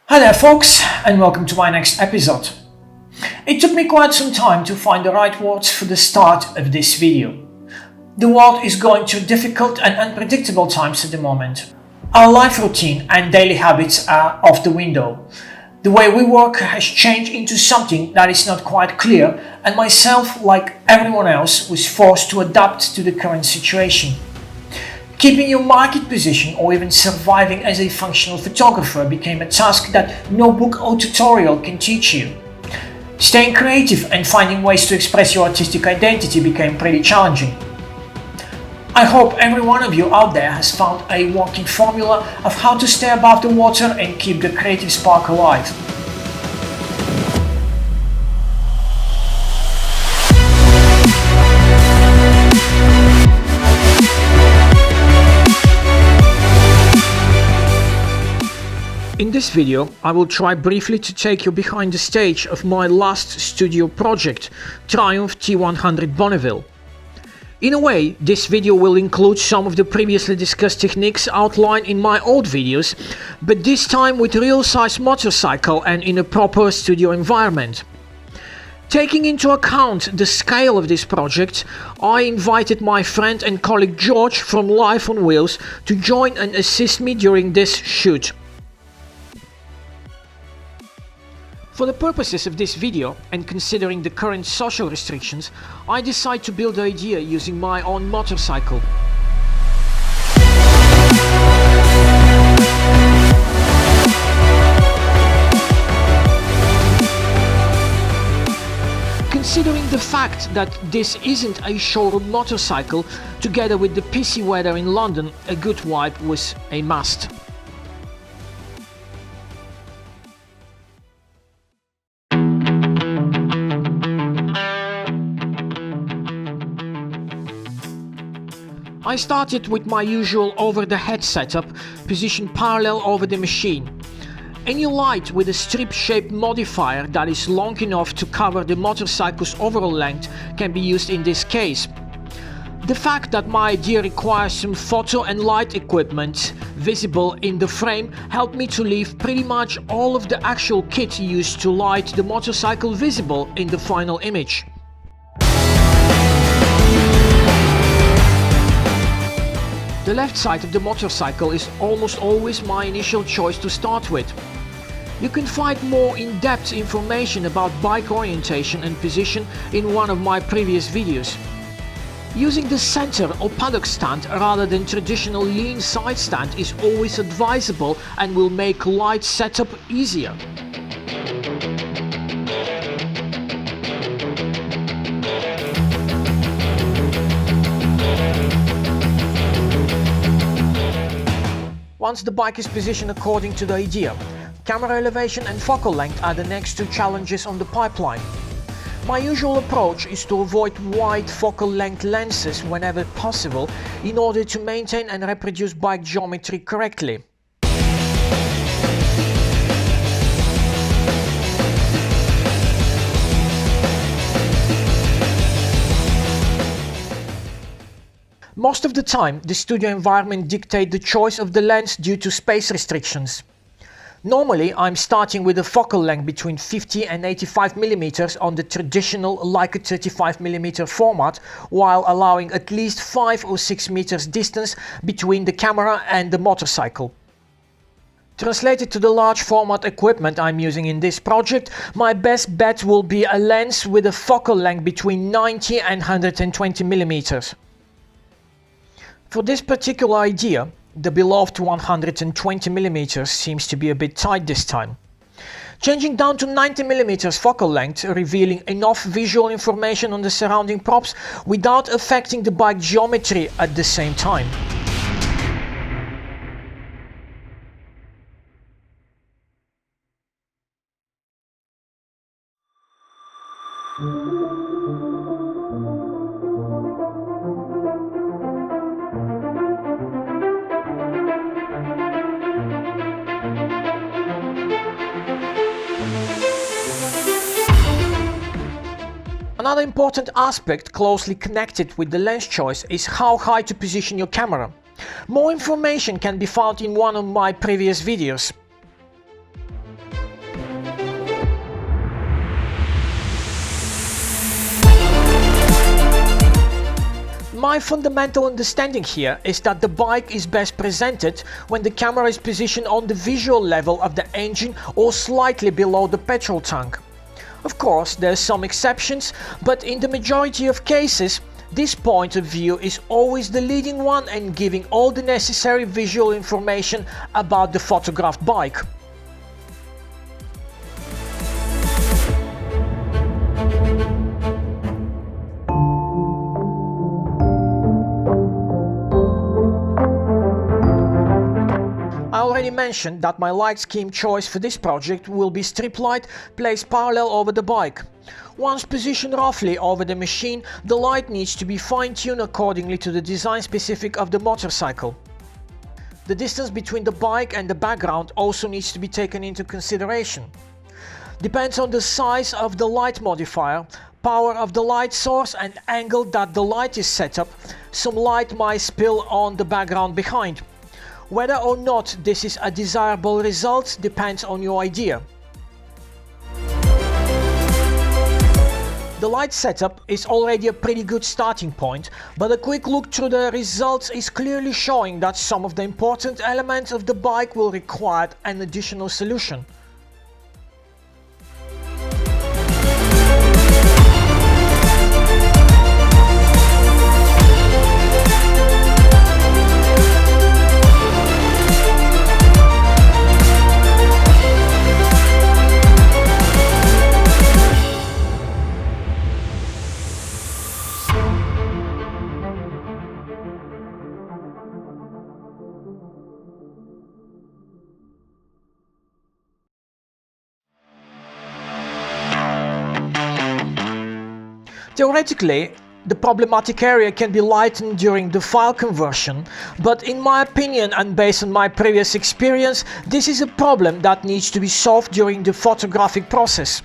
Hi there folks, and welcome to my next episode. It took me quite some time to find the right words for the start of this video. The world is going through difficult and unpredictable times at the moment. Our life routine and daily habits are off the window. The way we work has changed into something that is not quite clear, and myself, like everyone else, was forced to adapt to the current situation. Keeping your market position or even surviving as a functional photographer became a task that no book or tutorial can teach you. Staying creative and finding ways to express your artistic identity became pretty challenging. I hope every one of you out there has found a working formula of how to stay above the water and keep the creative spark alive. In this video, I will try briefly to take you behind the stage of my last studio project, Triumph T100 Bonneville. In a way, this video will include some of the previously discussed techniques outlined in my old videos, but this time with real-size motorcycle and in a proper studio environment. Taking into account the scale of this project, I invited my friend and colleague George from Life on Wheels to join and assist me during this shoot. For the purposes of this video, and considering the current social restrictions, I decide to build the idea using my own motorcycle. Considering the fact that this isn't a showroom motorcycle, together with the pissy weather in London, a good wipe was a must. I started with my usual over-the-head setup, positioned parallel over the machine. Any light with a strip-shaped modifier that is long enough to cover the motorcycle's overall length can be used in this case. The fact that my idea requires some photo and light equipment visible in the frame helped me to leave pretty much all of the actual kit used to light the motorcycle visible in the final image. The left side of the motorcycle is almost always my initial choice to start with. You can find more in-depth information about bike orientation and position in one of my previous videos. Using the center or paddock stand rather than traditional lean side stand is always advisable and will make light setup easier. Once the bike is positioned according to the idea, camera elevation and focal length are the next two challenges on the pipeline. My usual approach is to avoid wide focal length lenses whenever possible in order to maintain and reproduce bike geometry correctly. Most of the time, the studio environment dictates the choice of the lens due to space restrictions. Normally, I'm starting with a focal length between 50 and 85 mm on the traditional Leica 35 mm format, while allowing at least 5 or 6 meters distance between the camera and the motorcycle. Translated to the large format equipment I'm using in this project, my best bet will be a lens with a focal length between 90 and 120 mm. For this particular idea, the beloved 120 mm seems to be a bit tight this time. Changing down to 90 mm focal length, revealing enough visual information on the surrounding props without affecting the bike geometry at the same time. Another important aspect closely connected with the lens choice is how high to position your camera. More information can be found in one of my previous videos. My fundamental understanding here is that the bike is best presented when the camera is positioned on the visual level of the engine or slightly below the petrol tank. Of course, there are some exceptions, but in the majority of cases, this point of view is always the leading one and giving all the necessary visual information about the photographed bike. I already mentioned that my light scheme choice for this project will be strip light placed parallel over the bike. Once positioned roughly over the machine, the light needs to be fine-tuned accordingly to the design specific of the motorcycle. The distance between the bike and the background also needs to be taken into consideration. Depends on the size of the light modifier, power of the light source and angle that the light is set up, some light might spill on the background behind. Whether or not this is a desirable result depends on your idea. The light setup is already a pretty good starting point, but a quick look through the results is clearly showing that some of the important elements of the bike will require an additional solution. Theoretically, the problematic area can be lightened during the file conversion, but in my opinion and based on my previous experience, this is a problem that needs to be solved during the photographic process.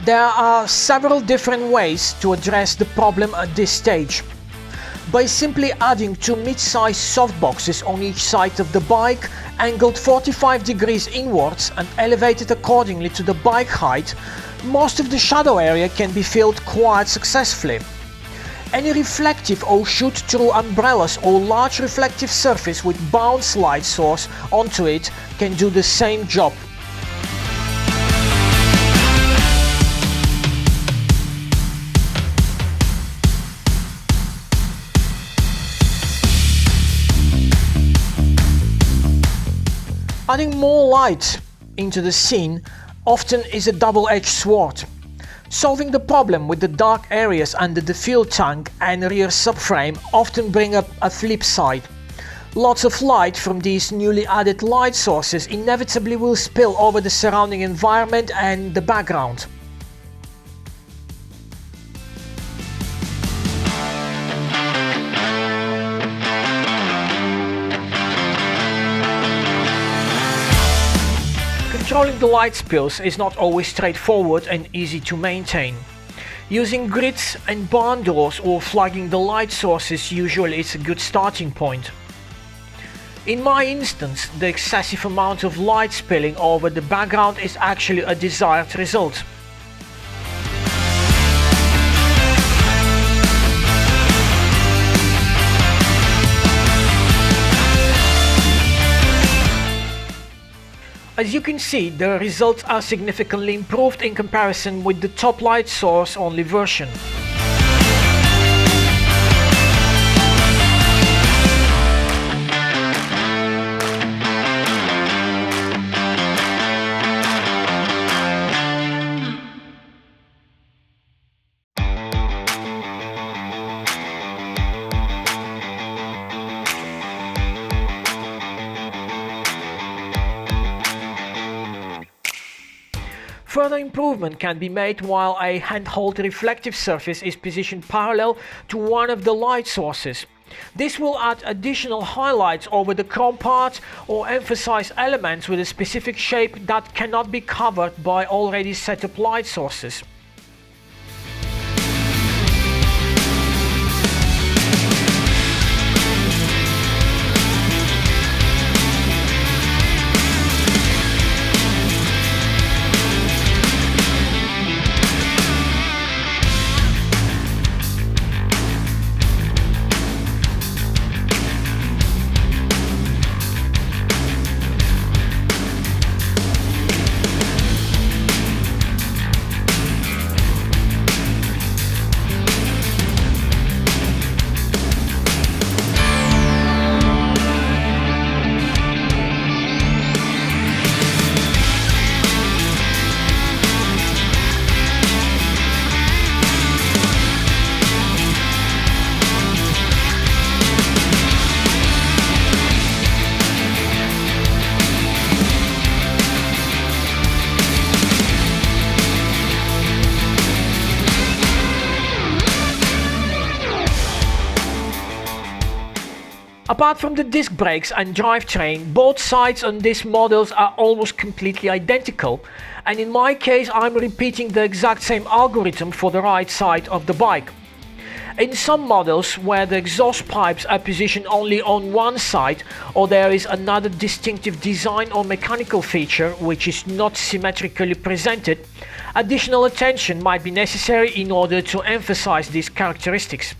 There are several different ways to address the problem at this stage. By simply adding two mid-sized softboxes on each side of the bike, angled 45 degrees inwards and elevated accordingly to the bike height, most of the shadow area can be filled quite successfully. Any reflective or shoot-through umbrellas or large reflective surface with bounce light source onto it can do the same job. Adding more light into the scene often is a double-edged sword. Solving the problem with the dark areas under the fuel tank and rear subframe often bring up a flip side. Lots of light from these newly added light sources inevitably will spill over the surrounding environment and the background. Controlling the light spills is not always straightforward and easy to maintain. Using grids and barn doors or flagging the light sources usually is a good starting point. In my instance, the excessive amount of light spilling over the background is actually a desired result. As you can see, the results are significantly improved in comparison with the top light source only version. Further improvement can be made while a handheld reflective surface is positioned parallel to one of the light sources. This will add additional highlights over the chrome part or emphasize elements with a specific shape that cannot be covered by already set up light sources. Apart from the disc brakes and drivetrain, both sides on these models are almost completely identical, and in my case I'm repeating the exact same algorithm for the right side of the bike. In some models where the exhaust pipes are positioned only on one side, or there is another distinctive design or mechanical feature which is not symmetrically presented, additional attention might be necessary in order to emphasize these characteristics.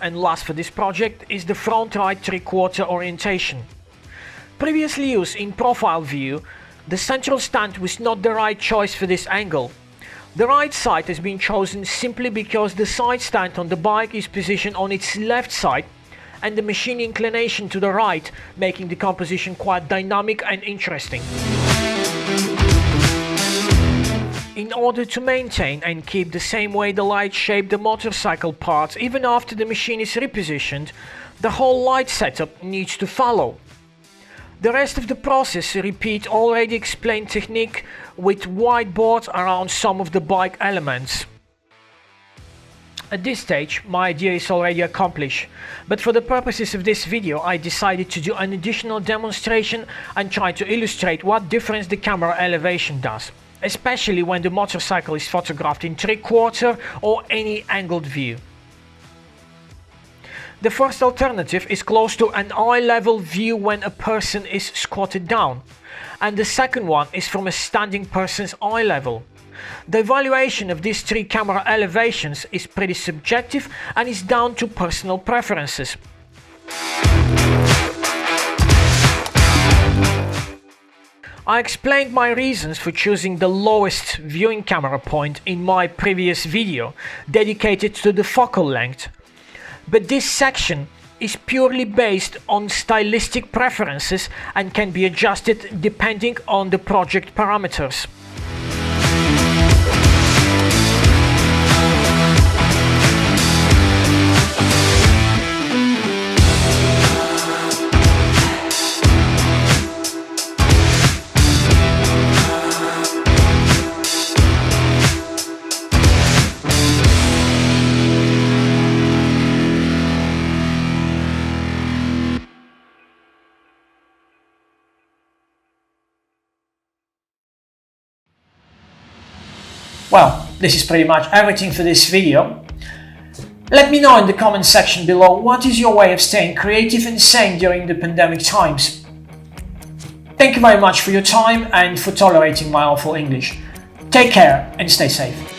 And last for this project is the front right 3/4 orientation. Previously used in profile view, the central stand was not the right choice for this angle. The right side has been chosen simply because the side stand on the bike is positioned on its left side and the machine inclination to the right, making the composition quite dynamic and interesting. In order to maintain and keep the same way the light shape the motorcycle parts even after the machine is repositioned, the whole light setup needs to follow. The rest of the process repeat already explained technique with whiteboards around some of the bike elements. At this stage, my idea is already accomplished, but for the purposes of this video I decided to do an additional demonstration and try to illustrate what difference the camera elevation does, especially when the motorcycle is photographed in 3/4 or any angled view. The first alternative is close to an eye-level view when a person is squatted down, and the second one is from a standing person's eye level. The evaluation of these three camera elevations is pretty subjective and is down to personal preferences. I explained my reasons for choosing the lowest viewing camera point in my previous video dedicated to the focal length, but this section is purely based on stylistic preferences and can be adjusted depending on the project parameters. Well, this is pretty much everything for this video. Let me know in the comment section below what is your way of staying creative and sane during the pandemic times. Thank you very much for your time and for tolerating my awful English. Take care and stay safe.